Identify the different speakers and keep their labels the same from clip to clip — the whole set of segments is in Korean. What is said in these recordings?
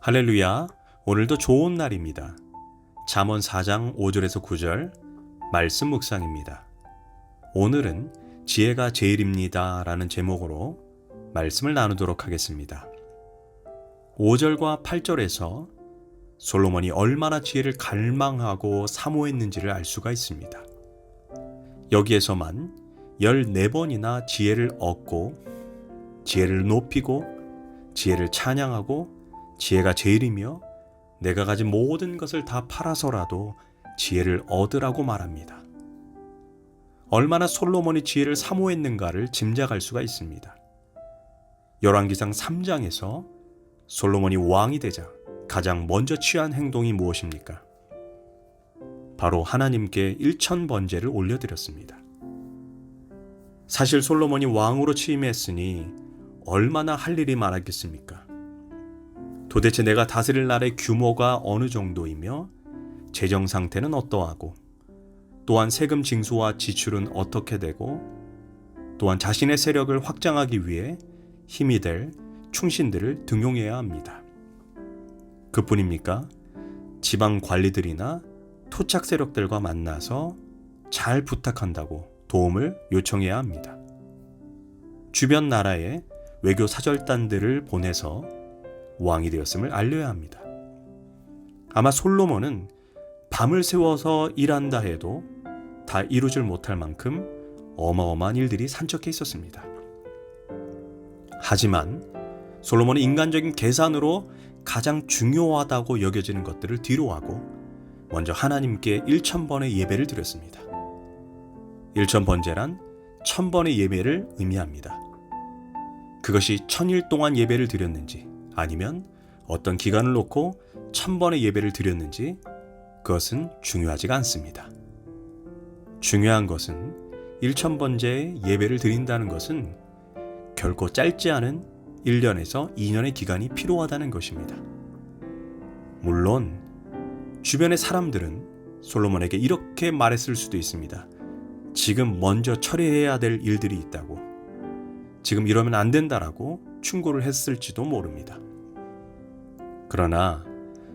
Speaker 1: 할렐루야, 오늘도 좋은 날입니다. 잠언 4장 5절에서 9절 말씀 묵상입니다. 오늘은 지혜가 제일입니다 라는 제목으로 말씀을 나누도록 하겠습니다. 5절과 8절에서 솔로몬이 얼마나 지혜를 갈망하고 사모했는지를 알 수가 있습니다. 여기에서만 14번이나 지혜를 얻고, 지혜를 높이고, 지혜를 찬양하고, 지혜가 제일이며 내가 가진 모든 것을 다 팔아서라도 지혜를 얻으라고 말합니다. 얼마나 솔로몬이 지혜를 사모했는가를 짐작할 수가 있습니다. 열왕기상 3장에서 솔로몬이 왕이 되자 가장 먼저 취한 행동이 무엇입니까? 바로 하나님께 1000번제를 올려드렸습니다. 사실 솔로몬이 왕으로 취임했으니 얼마나 할 일이 많았겠습니까? 도대체 내가 다스릴 나라의 규모가 어느 정도이며 재정 상태는 어떠하고, 또한 세금 징수와 지출은 어떻게 되고, 또한 자신의 세력을 확장하기 위해 힘이 될 충신들을 등용해야 합니다. 그뿐입니까? 지방 관리들이나 토착 세력들과 만나서 잘 부탁한다고 도움을 요청해야 합니다. 주변 나라에 외교 사절단들을 보내서 왕이 되었음을 알려야 합니다. 아마 솔로몬은 밤을 새워서 일한다 해도 다 이루질 못할 만큼 어마어마한 일들이 산적해 있었습니다. 하지만 솔로몬은 인간적인 계산으로 가장 중요하다고 여겨지는 것들을 뒤로하고 먼저 하나님께 1000번의 예배를 드렸습니다. 1000번제란 1000번의 예배를 의미합니다. 그것이 1000일 동안 예배를 드렸는지, 아니면 어떤 기간을 놓고 1000번의 예배를 드렸는지, 그것은 중요하지가 않습니다. 중요한 것은 1000번제의 예배를 드린다는 것은 결코 짧지 않은 1년에서 2년의 기간이 필요하다는 것입니다. 물론 주변의 사람들은 솔로몬에게 이렇게 말했을 수도 있습니다. 지금 먼저 처리해야 될 일들이 있다고, 지금 이러면 안 된다라고 충고를 했을지도 모릅니다. 그러나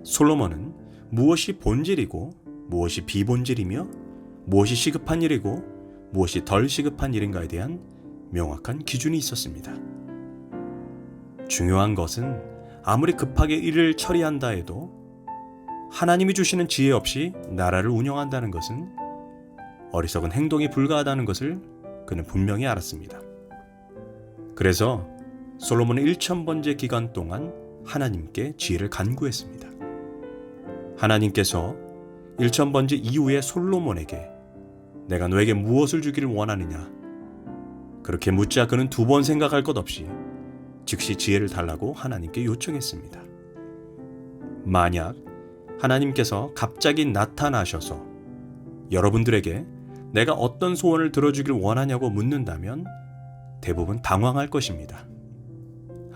Speaker 1: 솔로몬은 무엇이 본질이고 무엇이 비본질이며 무엇이 시급한 일이고 무엇이 덜 시급한 일인가에 대한 명확한 기준이 있었습니다. 중요한 것은 아무리 급하게 일을 처리한다 해도 하나님이 주시는 지혜 없이 나라를 운영한다는 것은 어리석은 행동이 불가하다는 것을 그는 분명히 알았습니다. 그래서 솔로몬은 1000번제 기간 동안 하나님께 지혜를 간구했습니다. 하나님께서 1000번제 이후에 솔로몬에게 내가 너에게 무엇을 주기를 원하느냐, 그렇게 묻자 그는 2번 생각할 것 없이 즉시 지혜를 달라고 하나님께 요청했습니다. 만약 하나님께서 갑자기 나타나셔서 여러분들에게 내가 어떤 소원을 들어주길 원하냐고 묻는다면 대부분 당황할 것입니다.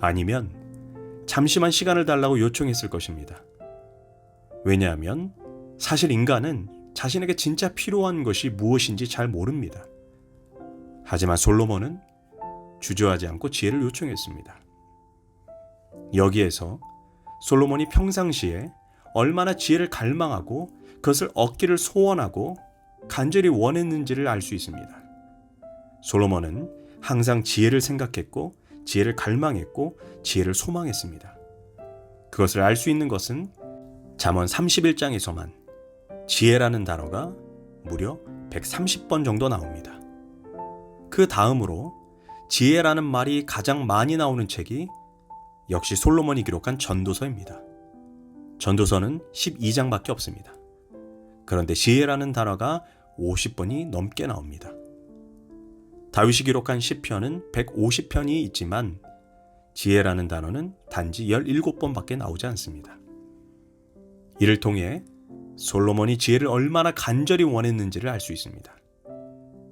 Speaker 1: 아니면 잠시만 시간을 달라고 요청했을 것입니다. 왜냐하면 사실 인간은 자신에게 진짜 필요한 것이 무엇인지 잘 모릅니다. 하지만 솔로몬은 주저하지 않고 지혜를 요청했습니다. 여기에서 솔로몬이 평상시에 얼마나 지혜를 갈망하고 그것을 얻기를 소원하고 간절히 원했는지를 알 수 있습니다. 솔로몬은 항상 지혜를 생각했고 지혜를 갈망했고 지혜를 소망했습니다. 그것을 알 수 있는 것은 잠언 31장에서만 지혜라는 단어가 무려 130번 정도 나옵니다. 그 다음으로 지혜라는 말이 가장 많이 나오는 책이 역시 솔로몬이 기록한 전도서입니다. 전도서는 12장밖에 없습니다. 그런데 지혜라는 단어가 50번이 넘게 나옵니다. 다윗이 기록한 시편은 150편이 있지만 지혜라는 단어는 단지 17번밖에 나오지 않습니다. 이를 통해 솔로몬이 지혜를 얼마나 간절히 원했는지를 알 수 있습니다.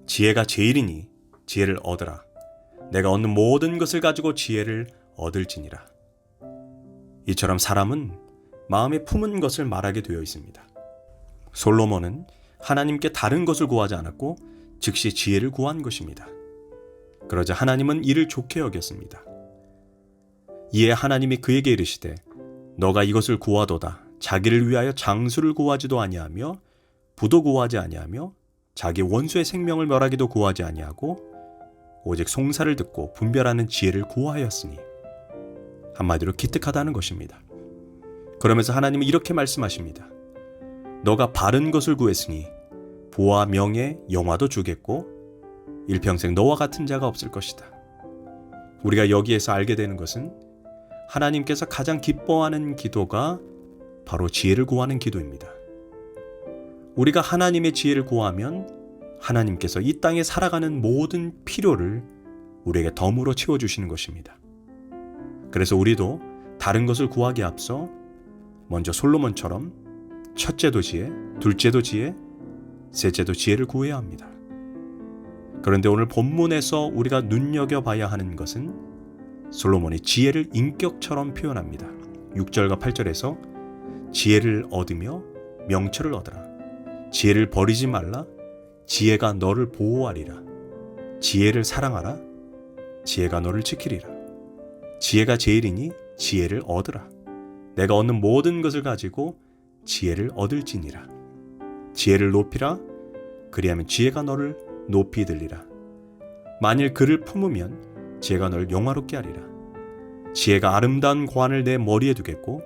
Speaker 1: 지혜가 제일이니 지혜를 얻으라. 내가 얻는 모든 것을 가지고 지혜를 얻을지니라. 이처럼 사람은 마음에 품은 것을 말하게 되어 있습니다. 솔로몬은 하나님께 다른 것을 구하지 않았고 즉시 지혜를 구한 것입니다. 그러자 하나님은 이를 좋게 여겼습니다. 이에 하나님이 그에게 이르시되 너가 이것을 구하도다. 자기를 위하여 장수를 구하지도 아니하며 부도 구하지 아니하며 자기 원수의 생명을 멸하기도 구하지 아니하고 오직 송사를 듣고 분별하는 지혜를 구하였으니. 한마디로 기특하다는 것입니다. 그러면서 하나님은 이렇게 말씀하십니다. 너가 바른 것을 구했으니 부와 명예, 영화도 주겠고 일평생 너와 같은 자가 없을 것이다. 우리가 여기에서 알게 되는 것은 하나님께서 가장 기뻐하는 기도가 바로 지혜를 구하는 기도입니다. 우리가 하나님의 지혜를 구하면 하나님께서 이 땅에 살아가는 모든 필요를 우리에게 덤으로 채워주시는 것입니다. 그래서 우리도 다른 것을 구하기에 앞서 먼저 솔로몬처럼 첫째도 지혜, 둘째도 지혜, 셋째도 지혜를 구해야 합니다. 그런데 오늘 본문에서 우리가 눈여겨봐야 하는 것은 솔로몬이 지혜를 인격처럼 표현합니다. 6절과 8절에서 지혜를 얻으며 명철을 얻으라. 지혜를 버리지 말라. 지혜가 너를 보호하리라. 지혜를 사랑하라. 지혜가 너를 지키리라. 지혜가 제일이니 지혜를 얻으라. 내가 얻는 모든 것을 가지고 지혜를 얻을지니라. 지혜를 높이라. 그리하면 지혜가 너를 높이 들리라. 만일 그를 품으면 지혜가 너를 영화롭게 하리라. 지혜가 아름다운 관을 내 머리에 두겠고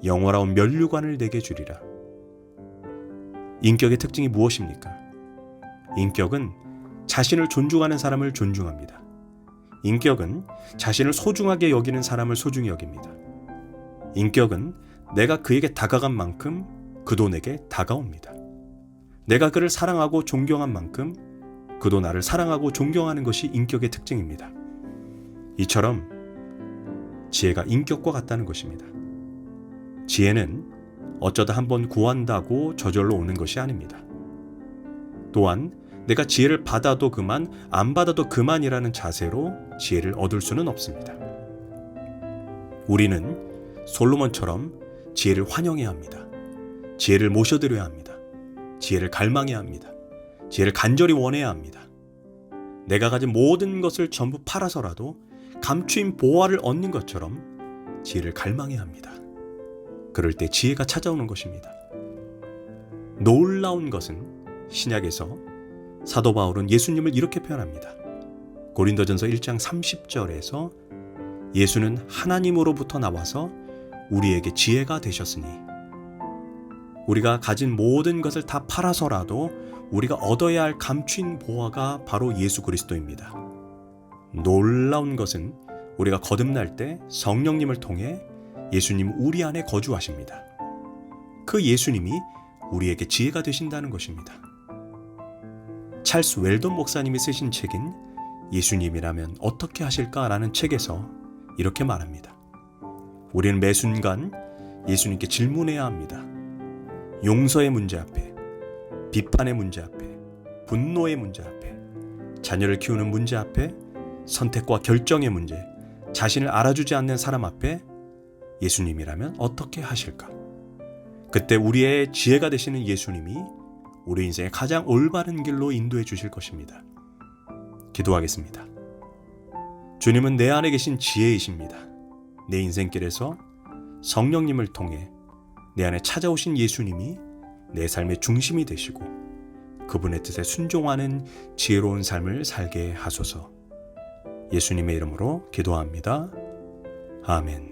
Speaker 1: 영화로운 면류관을 내게 주리라. 인격의 특징이 무엇입니까? 인격은 자신을 존중하는 사람을 존중합니다. 인격은 자신을 소중하게 여기는 사람을 소중히 여깁니다. 인격은 내가 그에게 다가간 만큼 그도 내게 다가옵니다. 내가 그를 사랑하고 존경한 만큼 그도 나를 사랑하고 존경하는 것이 인격의 특징입니다. 이처럼 지혜가 인격과 같다는 것입니다. 지혜는 어쩌다 한번 구한다고 저절로 오는 것이 아닙니다. 또한 내가 지혜를 받아도 그만, 안 받아도 그만이라는 자세로 지혜를 얻을 수는 없습니다. 우리는 솔로몬처럼 지혜를 환영해야 합니다. 지혜를 모셔드려야 합니다. 지혜를 갈망해야 합니다. 지혜를 간절히 원해야 합니다. 내가 가진 모든 것을 전부 팔아서라도 감추인 보화를 얻는 것처럼 지혜를 갈망해야 합니다. 그럴 때 지혜가 찾아오는 것입니다. 놀라운 것은 신약에서 사도 바울은 예수님을 이렇게 표현합니다. 고린도전서 1장 30절에서 예수는 하나님으로부터 나와서 우리에게 지혜가 되셨으니, 우리가 가진 모든 것을 다 팔아서라도 우리가 얻어야 할 감추인 보화가 바로 예수 그리스도입니다. 놀라운 것은 우리가 거듭날 때 성령님을 통해 예수님 우리 안에 거주하십니다. 그 예수님이 우리에게 지혜가 되신다는 것입니다. 찰스 웰던 목사님이 쓰신 책인 예수님이라면 어떻게 하실까라는 책에서 이렇게 말합니다. 우리는 매 순간 예수님께 질문해야 합니다. 용서의 문제 앞에, 비판의 문제 앞에, 분노의 문제 앞에, 자녀를 키우는 문제 앞에, 선택과 결정의 문제, 자신을 알아주지 않는 사람 앞에 예수님이라면 어떻게 하실까? 그때 우리의 지혜가 되시는 예수님이 우리 인생의 가장 올바른 길로 인도해 주실 것입니다. 기도하겠습니다. 주님은 내 안에 계신 지혜이십니다. 내 인생길에서 성령님을 통해 내 안에 찾아오신 예수님이 내 삶의 중심이 되시고 그분의 뜻에 순종하는 지혜로운 삶을 살게 하소서. 예수님의 이름으로 기도합니다. 아멘.